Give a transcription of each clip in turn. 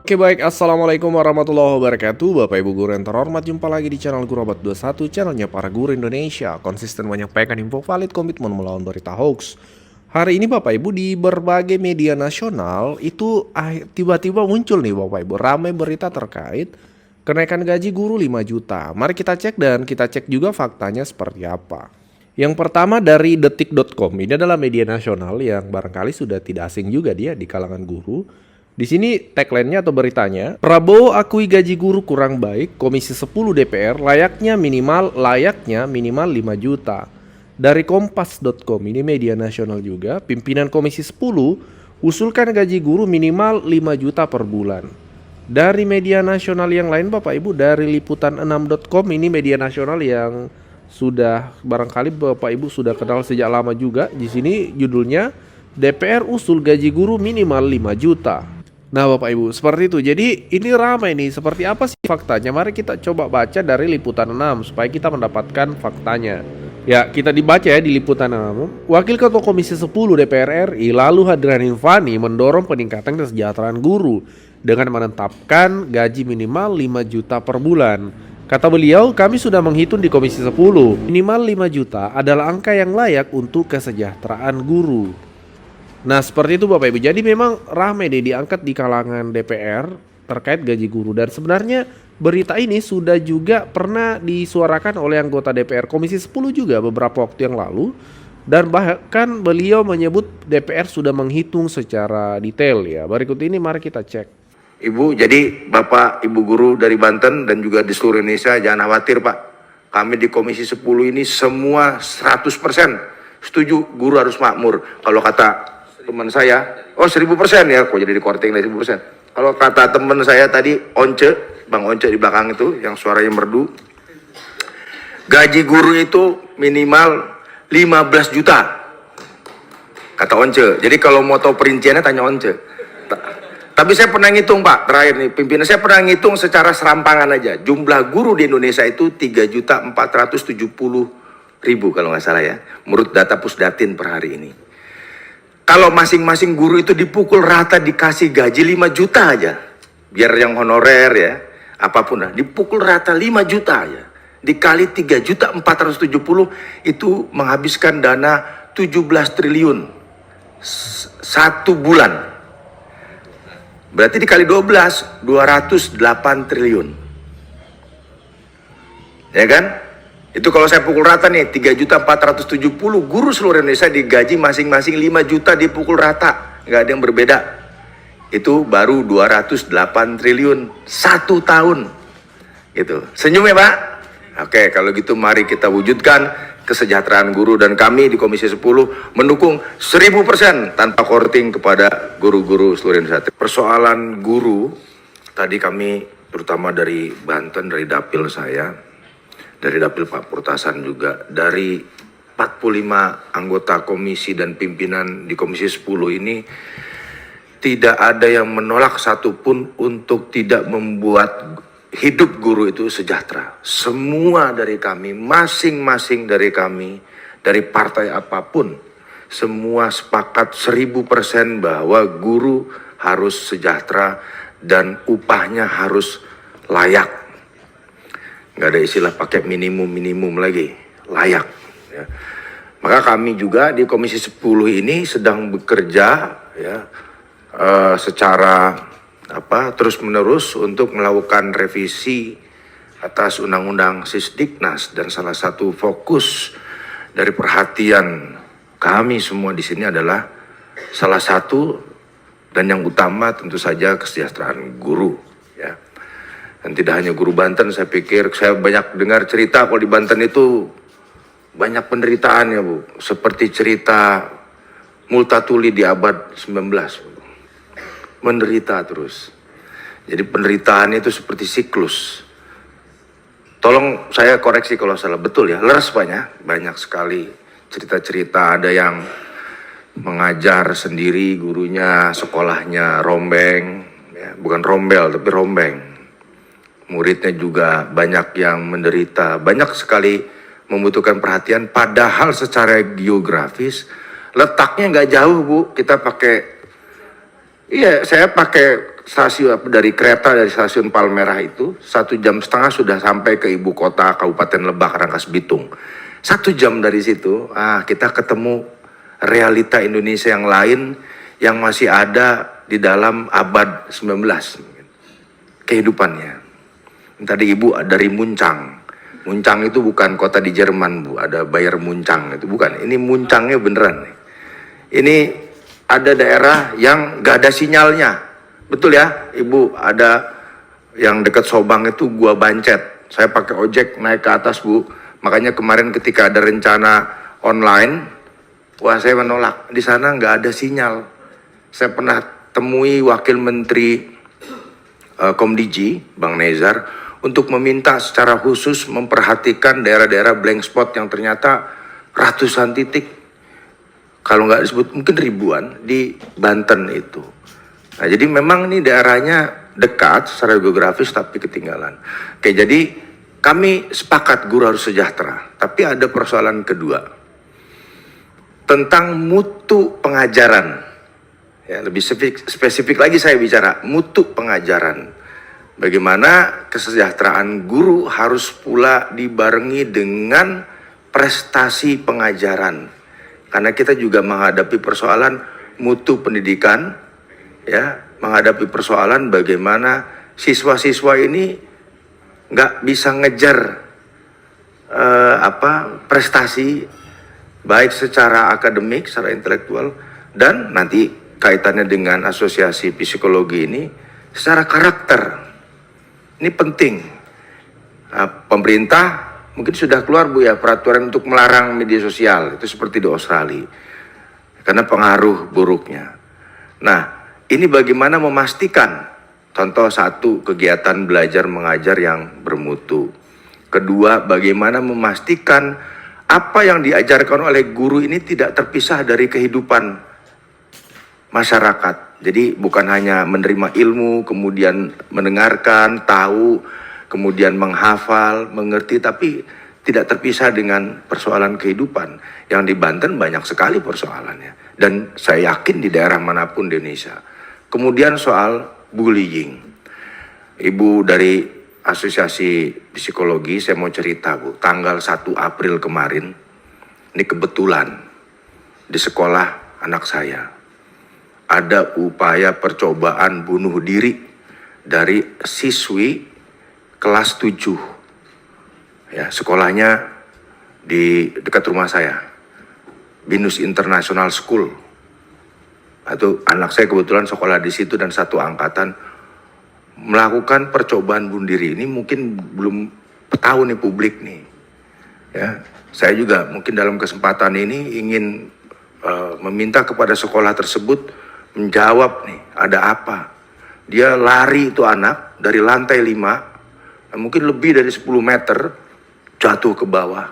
Oke baik, Assalamualaikum warahmatullahi wabarakatuh. Bapak Ibu Guru yang terhormat, jumpa lagi di channel Guru Abad 21, channelnya para guru Indonesia. Konsisten menyampaikan info valid, komitmen melawan berita hoax. Hari ini Bapak Ibu di berbagai media nasional itu tiba-tiba muncul nih Bapak Ibu, ramai berita terkait kenaikan gaji guru 5 juta. Mari kita cek dan kita cek juga faktanya seperti apa. Yang pertama dari detik.com, ini adalah media nasional yang barangkali sudah tidak asing juga dia di kalangan guru. Di sini tagline-nya atau beritanya, Prabowo akui gaji guru kurang baik, Komisi 10 DPR layaknya minimal 5 juta. Dari kompas.com, ini media nasional juga, pimpinan Komisi 10 usulkan gaji guru minimal 5 juta per bulan. Dari media nasional yang lain Bapak Ibu, dari liputan6.com, ini media nasional yang sudah barangkali Bapak Ibu sudah kenal sejak lama juga. Di sini judulnya DPR usul gaji guru minimal 5 juta. Nah Bapak Ibu, seperti itu. Jadi ini ramai nih, seperti apa sih faktanya? Mari kita coba baca dari Liputan 6 supaya kita mendapatkan faktanya. Ya, kita dibaca ya di Liputan 6. Wakil Ketua Komisi 10 DPR RI lalu Hadrian Infani mendorong peningkatan kesejahteraan guru dengan menetapkan gaji minimal 5 juta per bulan. Kata beliau, kami sudah menghitung di Komisi 10, minimal 5 juta adalah angka yang layak untuk kesejahteraan guru. Nah seperti itu Bapak Ibu, jadi memang ramai deh diangkat di kalangan DPR terkait gaji guru. Dan sebenarnya berita ini sudah juga pernah disuarakan oleh anggota DPR Komisi 10 juga beberapa waktu yang lalu. Dan bahkan beliau menyebut DPR sudah menghitung secara detail ya. Berikut ini mari kita cek. Ibu, jadi Bapak Ibu guru dari Banten dan juga di seluruh Indonesia jangan khawatir Pak. Kami di Komisi 10 ini semua 100% setuju guru harus makmur. Kalau kata teman saya, 1000% ya, kok jadi di korting 1000%. Kalau kata teman saya tadi, Once, Bang Once di belakang itu, yang suaranya merdu, gaji guru itu minimal 15 juta, kata Once. Jadi kalau mau tahu perinciannya tanya Once. Tapi saya pernah ngitung Pak, terakhir nih, pimpinan saya pernah ngitung secara serampangan aja. Jumlah guru di Indonesia itu 3.470.000 kalau nggak salah ya, menurut data Pusdatin per hari ini. Kalau masing-masing guru itu dipukul rata dikasih gaji 5 juta aja. Biar yang honorer ya, apapun lah, dipukul rata 5 juta aja. Dikali 3.470 itu menghabiskan dana 17 triliun. Satu bulan. Berarti dikali 12, 208 triliun. Ya kan? Itu kalau saya pukul rata nih, 3.470 guru seluruh Indonesia digaji masing-masing 5 juta dipukul rata. Nggak ada yang berbeda. Itu baru 208 triliun satu tahun. Gitu. Senyum ya Pak? Oke, kalau gitu mari kita wujudkan kesejahteraan guru. Dan kami di Komisi 10 mendukung 1000% tanpa korting kepada guru-guru seluruh Indonesia. Persoalan guru, tadi kami terutama dari Banten, dari dapil saya, dari dapil Pak Purtasan juga, dari 45 anggota komisi dan pimpinan di Komisi 10 ini tidak ada yang menolak satupun untuk tidak membuat hidup guru itu sejahtera. Semua dari kami, masing-masing dari kami, dari partai apapun, semua sepakat 1000% bahwa guru harus sejahtera dan upahnya harus layak. Nggak ada istilah pakai minimum lagi, layak ya. Maka kami juga di Komisi 10 ini sedang bekerja ya, secara terus menerus untuk melakukan revisi atas Undang-Undang Sisdiknas. Dan salah satu fokus dari perhatian kami semua di sini adalah salah satu dan yang utama tentu saja kesejahteraan guru ya. Dan tidak hanya guru Banten, saya pikir saya banyak dengar cerita kalau di Banten itu banyak penderitaan ya Bu. Seperti cerita Multatuli di abad 19. Menderita terus. Jadi penderitaan itu seperti siklus. Tolong saya koreksi kalau salah, betul ya, leres banyak sekali cerita-cerita. Ada yang mengajar sendiri gurunya, sekolahnya rombeng, ya, bukan rombel tapi rombeng. Muridnya juga banyak yang menderita, banyak sekali membutuhkan perhatian. Padahal secara geografis letaknya nggak jauh Bu. Kita pakai, saya pakai dari kereta dari stasiun Palmerah itu 1,5 jam sudah sampai ke ibu kota Kabupaten Lebak, Rangkas Bitung. 1 jam dari situ, kita ketemu realita Indonesia yang lain yang masih ada di dalam abad 19 kehidupannya. Tadi ibu dari Muncang. Muncang itu bukan kota di Jerman, Bu. Ada Bayer Muncang itu bukan. Ini Muncangnya beneran. Ini ada daerah yang gak ada sinyalnya. Betul ya, Ibu, ada yang dekat Sobang itu Gua Bancet. Saya pakai ojek naik ke atas, Bu. Makanya kemarin ketika ada rencana online, saya menolak. Di sana nggak ada sinyal. Saya pernah temui Wakil Menteri Komdiji, Bang Nezar, untuk meminta secara khusus memperhatikan daerah-daerah blank spot yang ternyata ratusan titik, kalau nggak disebut mungkin ribuan, di Banten itu. Nah, jadi memang ini daerahnya dekat secara geografis tapi ketinggalan. Oke, jadi kami sepakat guru harus sejahtera. Tapi ada persoalan kedua. Tentang mutu pengajaran. Ya, lebih spesifik lagi saya bicara mutu pengajaran. Bagaimana kesejahteraan guru harus pula dibarengi dengan prestasi pengajaran. Karena kita juga menghadapi persoalan mutu pendidikan, ya, menghadapi persoalan bagaimana siswa-siswa ini nggak bisa ngejar prestasi baik secara akademik, secara intelektual, dan nanti kaitannya dengan asosiasi psikologi ini secara karakter. Ini penting. Pemerintah mungkin sudah keluar, Bu, ya, peraturan untuk melarang media sosial, itu seperti di Australia karena pengaruh buruknya. Nah, ini bagaimana memastikan, contoh satu, kegiatan belajar mengajar yang bermutu. Kedua, bagaimana memastikan apa yang diajarkan oleh guru ini tidak terpisah dari kehidupan masyarakat. Jadi bukan hanya menerima ilmu, kemudian mendengarkan, tahu, kemudian menghafal, mengerti, tapi tidak terpisah dengan persoalan kehidupan. Yang di Banten banyak sekali persoalannya. Dan saya yakin di daerah manapun di Indonesia. Kemudian soal bullying. Ibu dari Asosiasi Psikologi, saya mau cerita, Bu. Tanggal 1 April kemarin, ini kebetulan di sekolah anak saya, ada upaya percobaan bunuh diri dari siswi kelas 7. Ya, sekolahnya di dekat rumah saya, Binus International School. Atau anak saya kebetulan sekolah di situ dan satu angkatan, melakukan percobaan bunuh diri. Ini mungkin belum tahu nih publik nih. Ya, saya juga mungkin dalam kesempatan ini ingin meminta kepada sekolah tersebut menjawab nih, ada apa? Dia lari itu anak dari lantai 5, mungkin lebih dari 10 meter, jatuh ke bawah.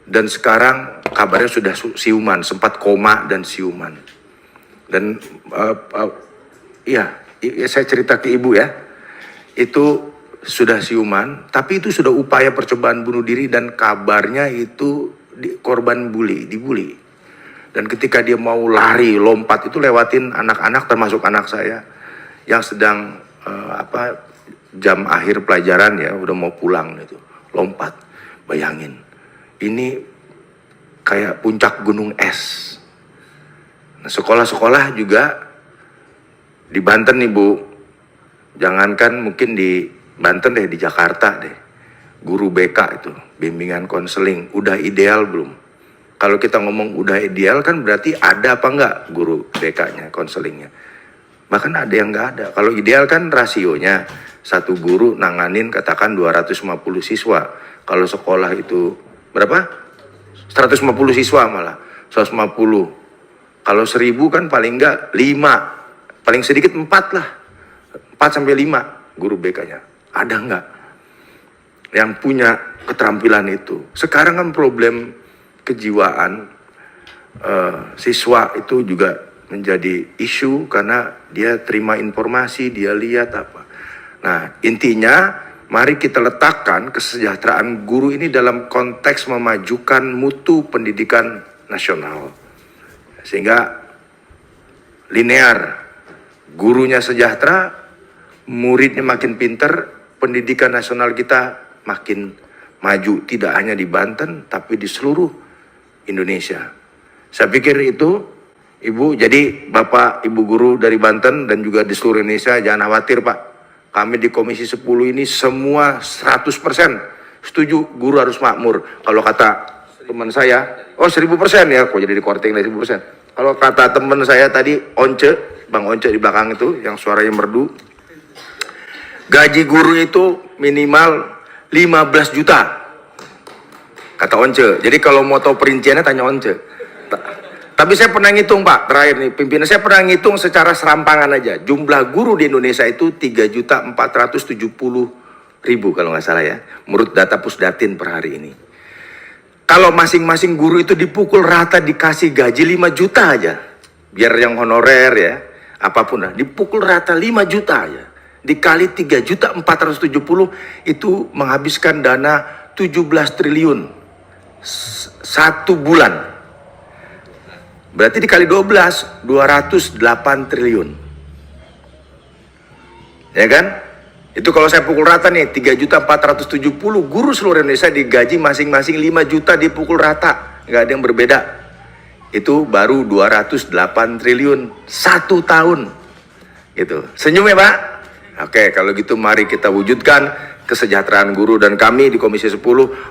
Dan sekarang kabarnya sudah siuman, sempat koma dan siuman. Dan saya cerita ke ibu ya, itu sudah siuman, tapi itu sudah upaya percobaan bunuh diri dan kabarnya itu korban dibully. Dan ketika dia mau lari, lompat, itu lewatin anak-anak termasuk anak saya yang sedang jam akhir pelajaran ya, udah mau pulang itu, lompat. Bayangin, ini kayak puncak gunung es. Nah, sekolah-sekolah juga di Banten nih, Bu. Jangankan mungkin di Banten deh, di Jakarta deh. Guru BK itu, bimbingan konseling, udah ideal belum? Kalau kita ngomong udah ideal kan berarti ada apa enggak guru BK-nya, konselingnya. Bahkan ada yang enggak ada. Kalau ideal kan rasionya, satu guru nanganin katakan 250 siswa. Kalau sekolah itu berapa? 150 siswa malah, 150. Kalau 1000 kan paling enggak 5, paling sedikit 4 lah. 4-5 guru BK-nya. Ada enggak yang punya keterampilan itu? Sekarang kan problem kejiwaan siswa itu juga menjadi isu karena dia terima informasi, dia lihat apa. Nah, intinya mari kita letakkan kesejahteraan guru ini dalam konteks memajukan mutu pendidikan nasional. Sehingga linear, gurunya sejahtera, muridnya makin pinter, pendidikan nasional kita makin maju, tidak hanya di Banten, tapi di seluruh Indonesia. Saya pikir itu, Ibu, jadi Bapak, Ibu guru dari Banten dan juga di seluruh Indonesia, jangan khawatir Pak. Kami di Komisi 10 ini semua 100% setuju guru harus makmur. Kalau kata teman saya, oh 1000% ya, kok jadi di korting 1000%. Kalau kata teman saya tadi, Once, Bang Once di belakang itu, yang suaranya merdu, gaji guru itu minimal 15 juta. Kata Once. Jadi kalau mau tahu perinciannya tanya Once. Tapi saya pernah ngitung Pak, terakhir nih pimpinan saya pernah ngitung secara serampangan aja. Jumlah guru di Indonesia itu 3.470.000 kalau nggak salah ya. Menurut data Pusdatin per hari ini. Kalau masing-masing guru itu dipukul rata dikasih gaji 5 juta aja. Biar yang honorer ya, apapun lah. Dipukul rata 5 juta aja. Dikali 3.470.000 itu menghabiskan dana 17 triliun. Satu bulan. Berarti dikali 12, 208 triliun. Ya kan? Itu kalau saya pukul rata nih, 3.470.000 guru seluruh Indonesia digaji masing-masing 5 juta dipukul rata. Nggak ada yang berbeda. Itu baru 208 triliun. 1 tahun. Gitu. Senyum ya Pak? Oke, kalau gitu mari kita wujudkan kesejahteraan guru, dan kami di Komisi 10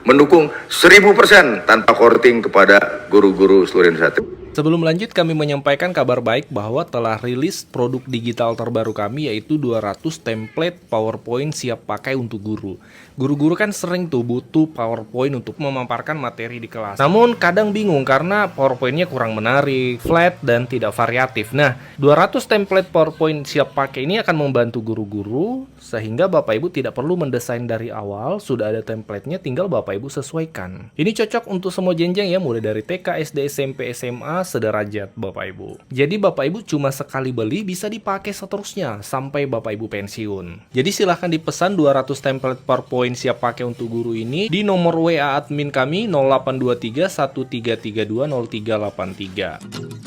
mendukung 1000% tanpa korting kepada guru-guru seluruh Indonesia. Sebelum lanjut, kami menyampaikan kabar baik bahwa telah rilis produk digital terbaru kami, yaitu 200 template PowerPoint siap pakai untuk guru. Guru-guru kan sering tuh butuh PowerPoint untuk memaparkan materi di kelas. Namun kadang bingung karena PowerPoint-nya kurang menarik, flat, dan tidak variatif. Nah, 200 template PowerPoint siap pakai ini akan membantu guru-guru sehingga Bapak Ibu tidak perlu mendesain dari awal, sudah ada template-nya, tinggal Bapak Ibu sesuaikan. Ini cocok untuk semua jenjang ya, mulai dari TK, SD, SMP, SMA, sederajat Bapak Ibu. Jadi Bapak Ibu cuma sekali beli bisa dipakai seterusnya sampai Bapak Ibu pensiun. Jadi silahkan dipesan 200 template PowerPoint siap pakai untuk guru ini di nomor WA admin kami 0823 1332 0383.